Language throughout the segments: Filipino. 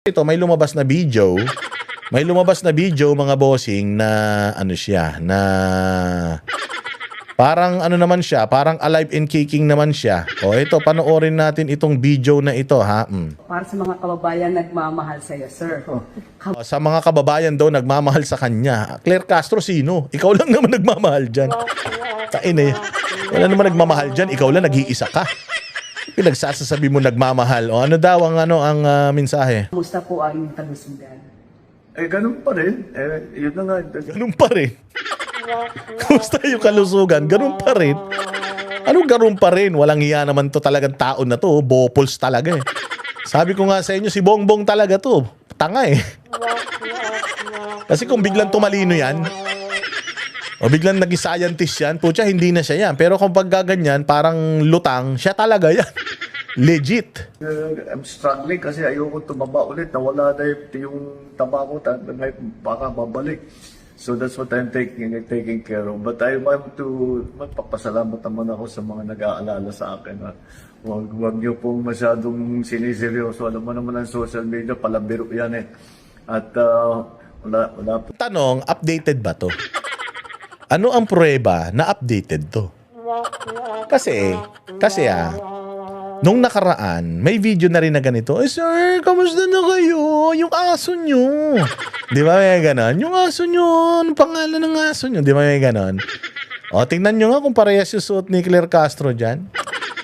Ito, may lumabas na video. May lumabas na video, mga bossing, na ano siya, na parang ano naman siya, parang alive and kicking naman siya. O ito, panoorin natin itong video na ito, ha? Para sa mga kababayan nagmamahal sa iyo, sir. O, sa mga kababayan daw nagmamahal sa kanya. Claire Castro, sino? Ikaw lang naman nagmamahal dyan. Tain eh. Wala naman nagmamahal dyan, ikaw lang nag-iisa ka. Pinagsasasabi mo nagmamahal. O ano daw ang mensahe? Kumusta po ang inyong kalusugan? Ganun pa rin. Yun na nga. Ganun pa rin. Kumusta yung kalusugan? Ganun pa rin. Anong ganun pa rin? Walang hiya naman to talagang taon na to. Bopols talaga eh. Sabi ko nga sa inyo, si Bongbong talaga to. Tanga eh. Kasi kung biglang tumalino yan, o biglang naging scientist yan, putya, hindi na siya yan. Pero kung paggaganyan, parang lutang, siya talaga yan. Legit. I'm struggling kasi ayoko tumaba ulit. Nawala na yung taba ko. Baka babalik. So that's what I'm taking care of. But I want to magpapasalamat naman ako sa mga nag-aalala sa akin. Huwag niyo pong masyadong siniseryoso. Alam mo naman ang social media, palabiro yan eh. At wala po. Tanong, updated ba to? Ano ang pruweba na updated to? Kasi nung nakaraan, may video na rin na ganito. Sir, kamusta na kayo? Yung aso nyo. Di ba may ganon? Yung aso nyo, anong pangalan ng aso nyo? Di ba may ganon? O, tingnan nyo nga kung parehas yung suot ni Claire Castro dyan.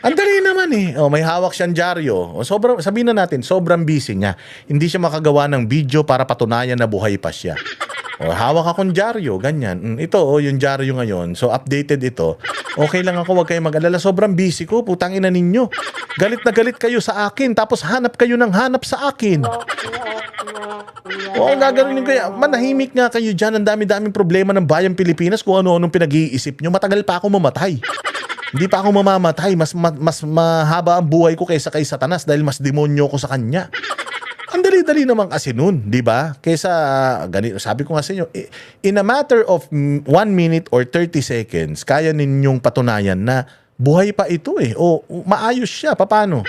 Ang dali naman eh. O, may hawak siyang dyaryo. O, sabihin na natin, sobrang busy niya. Hindi siya makagawa ng video para patunayan na buhay pa siya. O, hawak akong dyaryo, ganyan. Ito, yung dyaryo ngayon. So, updated ito. Okay lang ako, wag kayong mag-alala. Sobrang busy ko, putang ina ninyo. Galit na galit kayo sa akin, tapos hanap kayo ng hanap sa akin. Oo, gagawin kaya. Manahimik nga kayo dyan. Ang dami-daming problema ng bayang Pilipinas kung ano-anong pinag-iisip nyo. Matagal pa ako mamatay. Hindi pa ako mamamatay. Mas mahaba ang buhay ko kaysa kay Satanas dahil mas demonyo ko sa kanya. Ang dali-dali naman kasi nun, di ba? Kaysa, ganito, sabi ko nga sa inyo, in a matter of 1 minute or 30 seconds, kaya ninyong patunayan na buhay pa ito eh. O, maayos siya. Paano?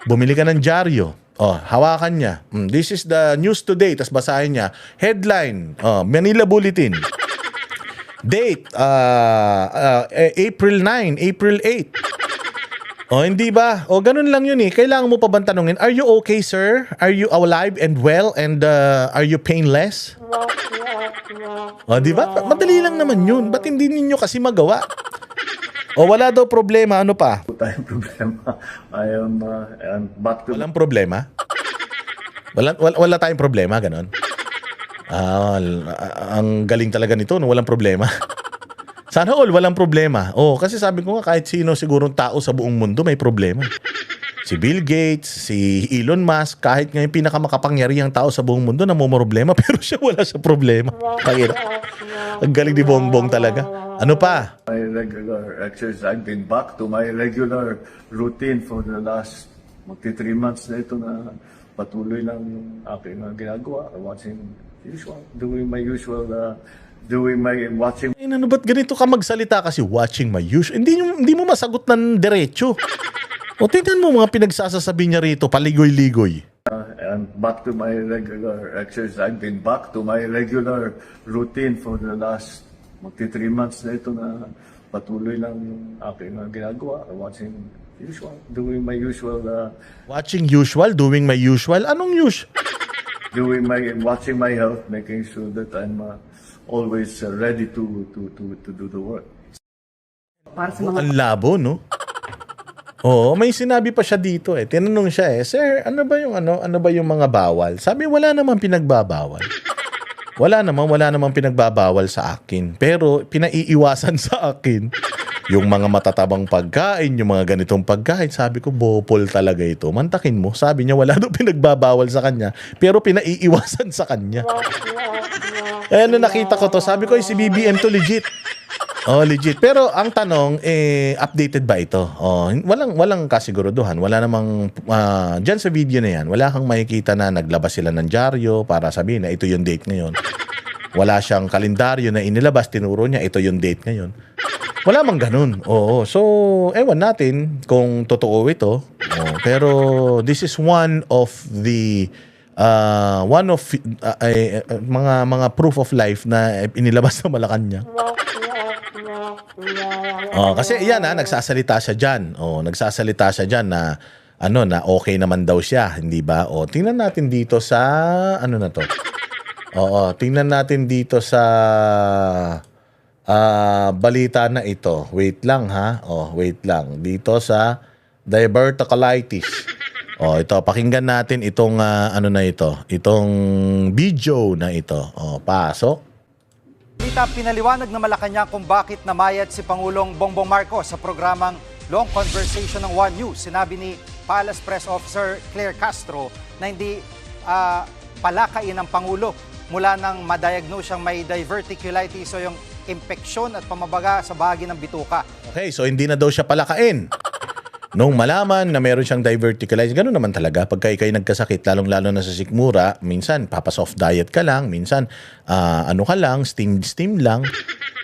Bumili ka ng dyaryo. Oh, hawakan niya. This is the news today. Tapos basahin niya. Headline, Manila Bulletin. Date, April 9, April 8. O, hindi ba? O, ganun lang yun eh. Kailangan mo pa bang tanungin, are you okay, sir? Are you alive and well? And are you painless? O, di ba? Madali lang naman yun. Ba't hindi ninyo kasi magawa? O, wala daw problema. Ano pa? Tayong problema. I'm back to... Walang problema? Wala tayong problema, ganon? Ang galing talaga nito, no? Walang problema. Sana all, walang problema. Oh, kasi sabi ko nga, kahit sino sigurong tao sa buong mundo may problema. Si Bill Gates, si Elon Musk, kahit nga yung pinakamakapangyarihang tao sa buong mundo namumroblema, pero siya wala sa problema. Pangina. Ang galing ni Bongbong talaga. Ano pa? My regular exercise. I've been back to my regular routine for the last 3 months na ito na patuloy lang yung aking ginagawa. Doing my usual watching. Ano ba't ganito ka magsalita kasi watching my usual? Hindi mo masagot ng diretso. O tingnan mo mga pinagsasasabi niya rito, paligoy-ligoy. And back to my regular exercise. I've been back to my regular routine for the last 3 months na ito na patuloy lang yung aking ginagawa. Doing my usual. Watching usual, doing my usual. Anong usual? Watching my health, making sure that I'm always ready to do the work. Para sa mga Ang labo, no? Oo, may sinabi pa siya dito eh. Tinanong siya eh, sir, ano ba yung mga bawal? Sabi, wala namang pinagbabawal. Wala namang pinagbabawal sa akin. Pero pinaiiwasan sa akin yung mga matatabang pagkain, yung mga ganitong pagkain. Sabi ko, bopol talaga ito. Mantakin mo. Sabi niya, wala daw pinagbabawal sa kanya, pero pinaiiwasan sa kanya. Eh, ano nakita ko to? Sabi ko, si BBM to legit. Oh, legit. Pero ang tanong, updated ba ito? Oh, walang kasiguruduhan. Wala namang, dyan sa video na yan, wala kang makikita na naglabas sila ng dyaryo para sabihin na ito yung date ngayon. Wala siyang kalendaryo na inilabas, tinuro niya, ito yung date ngayon. Wala mang ganun. Oo. So, ewan natin kung totoo ito. Oh, pero this is one of the one of mga proof of life na inilabas sa Malacanang. Kasi yan nagsasalita siya diyan. Nagsasalita siya diyan na na okay naman daw siya, hindi ba? Tingnan natin dito sa ano na to. Tingnan natin dito sa balita na ito. Wait lang ha. Wait lang. Dito sa diverticulitis. Ito, pakinggan natin itong itong video na ito. Pasok. Pinaliwanag ng Malacanang kung bakit namayat si Pangulong Bongbong Marcos sa programang Long Conversation ng One News. Sinabi ni Palace Press Officer Claire Castro na hindi palakain ng Pangulo mula nang madiagnose siyang may diverticulitis o yung impeksyon at pamabaga sa bahagi ng bituka. Okay, so hindi na daw siya palakain. Nung malaman na meron siyang diverticulitis, gano'n naman talaga. Pagka ikay nagkasakit, lalong-lalo na sa sikmura, minsan papasoft diet ka lang, minsan ka lang, steam lang.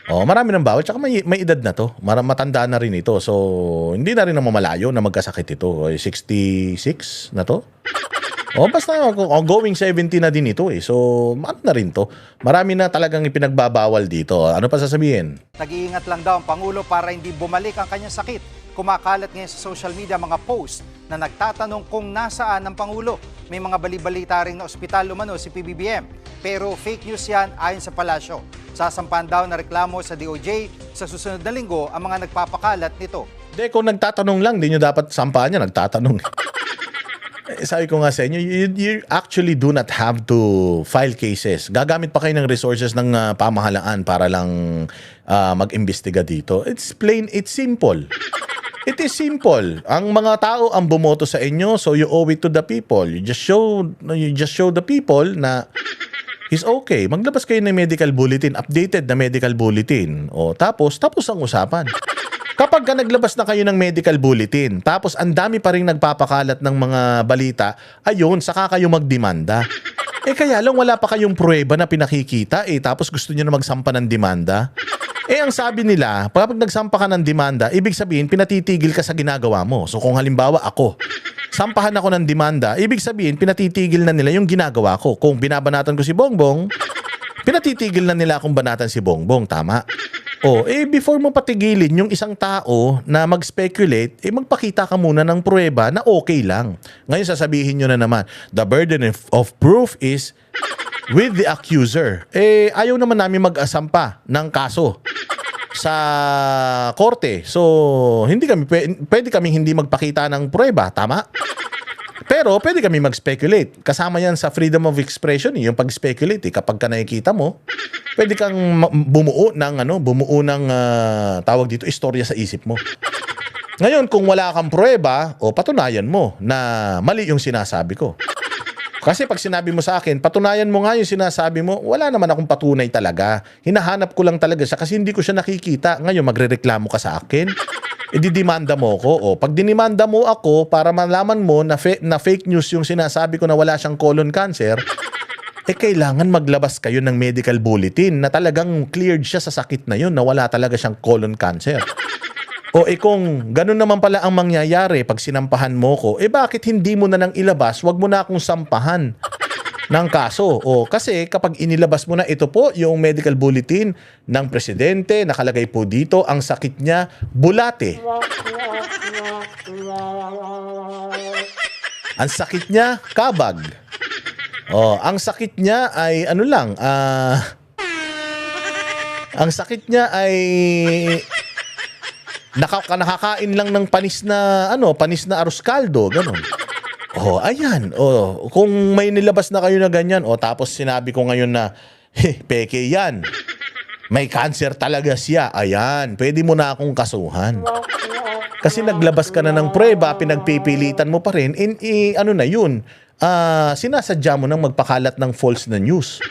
Marami ng bawal, tsaka may edad na to. Matanda na rin ito. So, hindi na rin namamalayo na magkasakit ito. 66 na to. Basta going 70 na din ito eh. So, ano na rin to. Marami na talagang ipinagbabawal dito. Ano pa sasabihin? Nag-iingat lang daw ang Pangulo para hindi bumalik ang kanyang sakit. Kumakalat ngayon sa social media mga post na nagtatanong kung nasaan ang Pangulo. May mga bali-balita rin na ospital umano si PBBM. Pero fake news yan ayon sa palasyo. Sasampahan daw na reklamo sa DOJ sa susunod na linggo ang mga nagpapakalat nito. Hindi, kung nagtatanong lang, di nyo dapat sampahan niya, nagtatanong. Sabi ko nga sa inyo, you actually do not have to file cases. Gagamit pa kayo ng resources ng pamahalaan para lang mag-imbestiga dito. It's simple. It is simple. Ang mga tao ang bumoto sa inyo, so you owe it to the people. You just show the people na is okay. Maglabas kayo ng medical bulletin, updated na medical bulletin. Tapos ang usapan. Kapag naglabas na kayo ng medical bulletin, tapos ang dami pa rin nagpapakalat ng mga balita, ayun, saka kayo magdemanda. Kaya lang wala pa kayong pruweba na pinakikita, tapos gusto niyo na magsampa ng demanda. Ang sabi nila, kapag nagsampa ka ng demanda, ibig sabihin, pinatitigil ka sa ginagawa mo. So kung halimbawa ako, sampahan ako ng demanda, ibig sabihin, pinatitigil na nila yung ginagawa ko. Kung binabanatan ko si Bongbong, pinatitigil na nila akong banatan si Bongbong, tama? Before mo patigilin yung isang tao na mag-speculate, magpakita ka muna ng pruweba na okay lang. Ngayon sasabihin nyo na naman, the burden of proof is with the accuser. Ayaw naman namin mag-asampa ng kaso sa korte. So, pwede kaming hindi magpakita ng pruweba, tama? Pero pwede kami mag-speculate. Kasama yan sa freedom of expression, yung pag-speculate. Kapag ka nakikita mo, pwede kang bumuo ng tawag dito, istorya sa isip mo. Ngayon, kung wala kang pruweba, patunayan mo na mali yung sinasabi ko. Kasi pag sinabi mo sa akin, patunayan mo nga yung sinasabi mo, wala naman akong patunay talaga. Hinahanap ko lang talaga siya kasi hindi ko siya nakikita. Ngayon, magrereklamo ka sa akin. Didimanda mo ko. Pag dinimanda mo ako para malaman mo na fake news yung sinasabi ko na wala siyang colon cancer, kailangan maglabas kayo ng medical bulletin na talagang cleared siya sa sakit na yun, na wala talaga siyang colon cancer. Kung ganun naman pala ang mangyayari pag sinampahan mo ko, bakit hindi mo na nang ilabas, wag mo na akong sampahan ng kaso. Kasi kapag inilabas mo na, ito po yung medical bulletin ng presidente, nakalagay po dito, ang sakit niya, bulate. Ang sakit niya, kabag. Ang sakit niya ay ang sakit niya ay nakakain lang ng panis na arroz caldo, ganun. Ayan. Kung may nilabas na kayo na ganyan, tapos sinabi ko ngayon na, peke yan. May cancer talaga siya. Ayan, pwede mo na akong kasuhan. Kasi naglabas ka na ng pruweba, pinagpipilitan mo pa rin, sinasadya mo nang magpakalat ng false na news.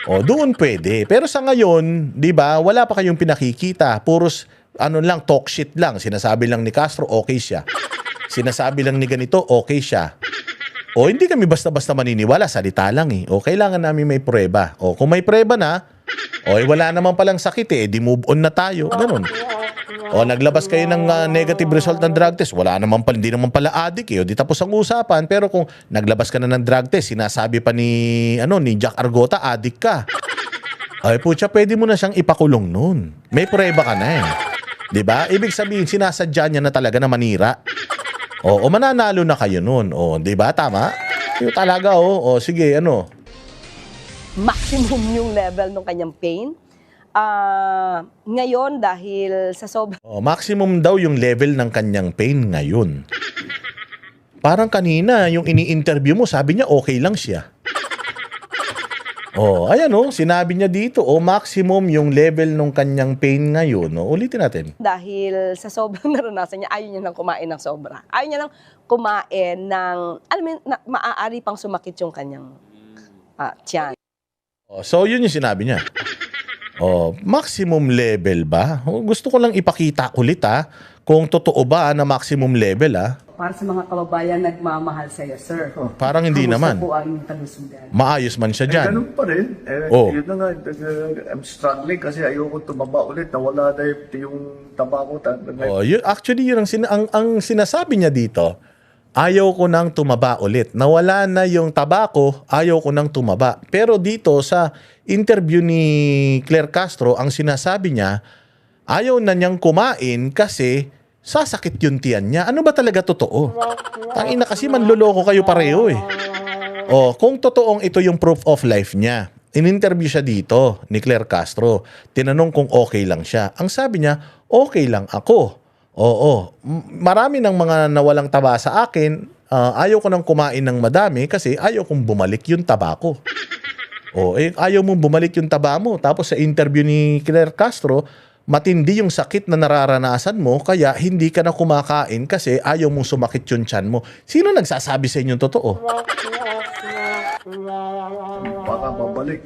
Doon pwede. Pero sa ngayon, di ba, wala pa kayong pinakikita. Puros, talk shit lang. Sinasabi lang ni Castro, okay siya. Sinasabi lang ni ganito, okay siya. Hindi kami basta-basta maniniwala, salita lang kailangan namin may pruweba. Kung may pruweba na, wala naman palang sakit di move on na tayo. Ganun. O naglabas kayo ng negative result ng drug test, wala naman pala, hindi naman pala addict eh. O di tapos ang usapan. Pero kung naglabas ka na ng drug test, sinasabi pa ni Jack Argota, addict ka. Ay putya, pwede mo na siyang ipakulong nun. May prueba ka na eh. 'Di ba? Ibig sabihin, sinasadya niya na talaga na manira. O mananalo na kayo nun. O, 'di ba? Tama? Yung talaga o sige, Maximum yung level ng kanyang pain. Ngayon, dahil sa sobrang Maximum daw yung level ng kanyang pain ngayon. Parang kanina, yung ini-interview mo, sabi niya okay lang siya. Ayan sinabi niya dito, maximum yung level ng kanyang pain ngayon. Ulitin natin. dahil sa sobrang naranasan niya, ayaw niya nang kumain ng sobra. Ayaw niya nang kumain ng, alam mo yun, maaari pang sumakit yung kanyang tiyan. So, yun yung sinabi niya. Maximum level ba? Gusto ko lang ipakita ulit kung totoo ba na maximum level Para sa mga kababayan nagmamahal sa iyo, sir. Parang hindi Kamusta naman. po ang kalusugan? Maayos man siya dyan. Ganun pa rin. Yun na nga, I'm struggling kasi ayoko tumaba ulit. Nawala na yung taba ko. Actually, yun ang sinasabi niya dito. Ayaw ko nang tumaba ulit. Nawala na yung tabako, ayaw ko nang tumaba. Pero dito sa interview ni Claire Castro, ang sinasabi niya, ayaw na niyang kumain kasi sasakit yung tiyan niya. Ano ba talaga totoo? Tangina kasi manloloko kayo pareho eh. Kung totoong ito yung proof of life niya, in-interview siya dito ni Claire Castro. Tinanong kung okay lang siya. Ang sabi niya, okay lang ako. Marami ng mga nawalang taba sa akin, ayaw ko nang kumain ng madami kasi ayaw kong bumalik yung taba ko. Ayaw mong bumalik yung taba mo. Tapos sa interview ni Claire Castro, matindi yung sakit na nararanasan mo kaya hindi ka na kumakain kasi ayaw mong sumakit yung tiyan mo. Sino nagsasabi sa inyong totoo? Baka babalik.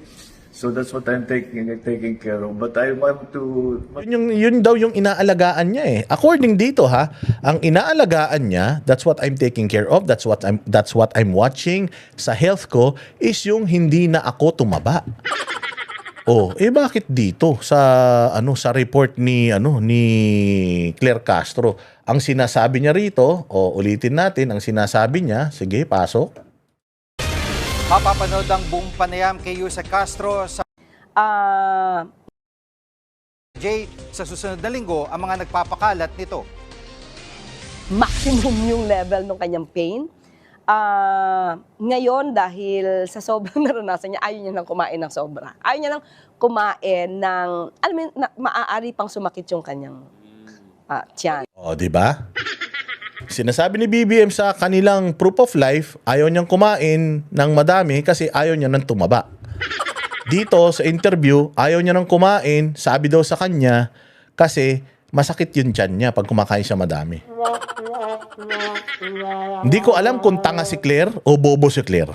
So that's what I'm taking care of. But I want to... Yun daw yung inaalagaan niya eh. According dito ang inaalagaan niya, that's what I'm taking care of, that's what I'm watching sa health ko is yung hindi na ako tumaba. Bakit dito sa report ni Claire Castro, ang sinasabi niya rito, ulitin natin ang sinasabi niya, sige, pasok. Mapapanood ang buong panayam kay Yusek Castro sa sa susunod na linggo ang mga nagpapakalat nito. Maximum yung level ng kanyang pain. Ngayon, dahil sa sobrang naranasan niya, ayaw niya nang kumain ng sobra. Ayaw niya nang kumain ng, alam mo yun, maaari pang sumakit yung kanyang tiyan. Di ba? Sinasabi ni BBM sa kanilang proof of life, ayaw niyang kumain ng madami kasi ayaw niya nang tumaba. Dito sa interview, ayaw niya nang kumain, sabi daw sa kanya, kasi masakit yung tiyan niya pag kumakain siya madami. Hindi ko alam kung tanga si Claire o bobo si Claire.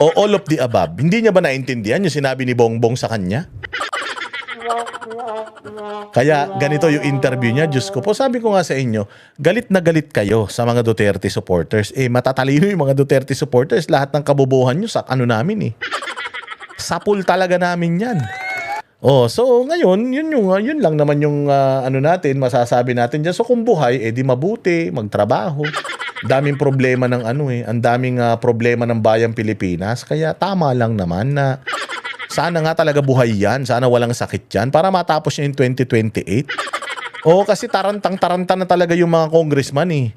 O all of the above. Hindi niya ba naintindihan yung sinabi ni Bongbong sa kanya? Kaya ganito yung interview niya. Diyos ko po, sabi ko nga sa inyo, galit na galit kayo sa mga Duterte supporters. Matatalino yung mga Duterte supporters. Lahat ng kabobohan nyo sa namin eh. Sapul talaga namin yan. So ngayon, yun lang naman yung natin, masasabi natin dyan. So kung buhay, di mabuti, magtrabaho. Daming problema ng ang daming problema ng bayang Pilipinas. Kaya tama lang naman na sana nga talaga buhay yan. Sana walang sakit yan para matapos niya in 2028. Kasi tarantang-taranta na talaga yung mga congressman eh.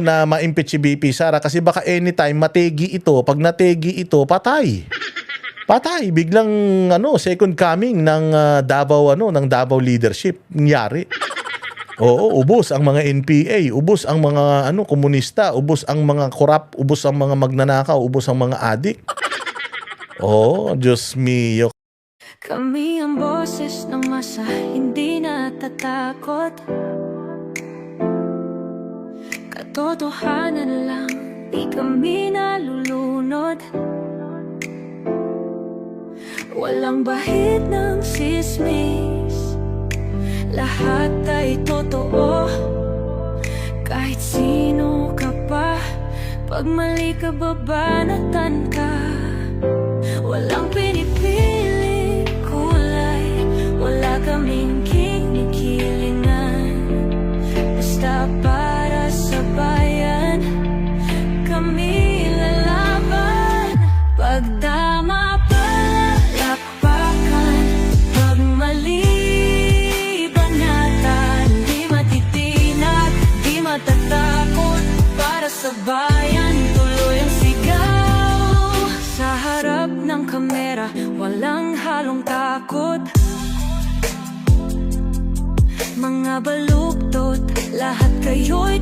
Na ma-impeach si BP Sara kasi baka anytime mategi ito. Pag nategi ito, patay. Patay. Biglang second coming ng Davao leadership. Nangyari. Ubos ang mga NPA, ubos ang mga komunista, ubos ang mga korap, ubos ang mga magnanakaw, ubos ang mga adik. Diyos mio. Kami ang boses ng masa, hindi natatakot. Katotohanan lang, di kami nalulunod. Walang bahid ng sismis, lahat ay totoo. Kahit sino ka pa, pag mali ka babanatan ka. Walang pinipiling kulay, wala kaming kinikilingan. kayo'y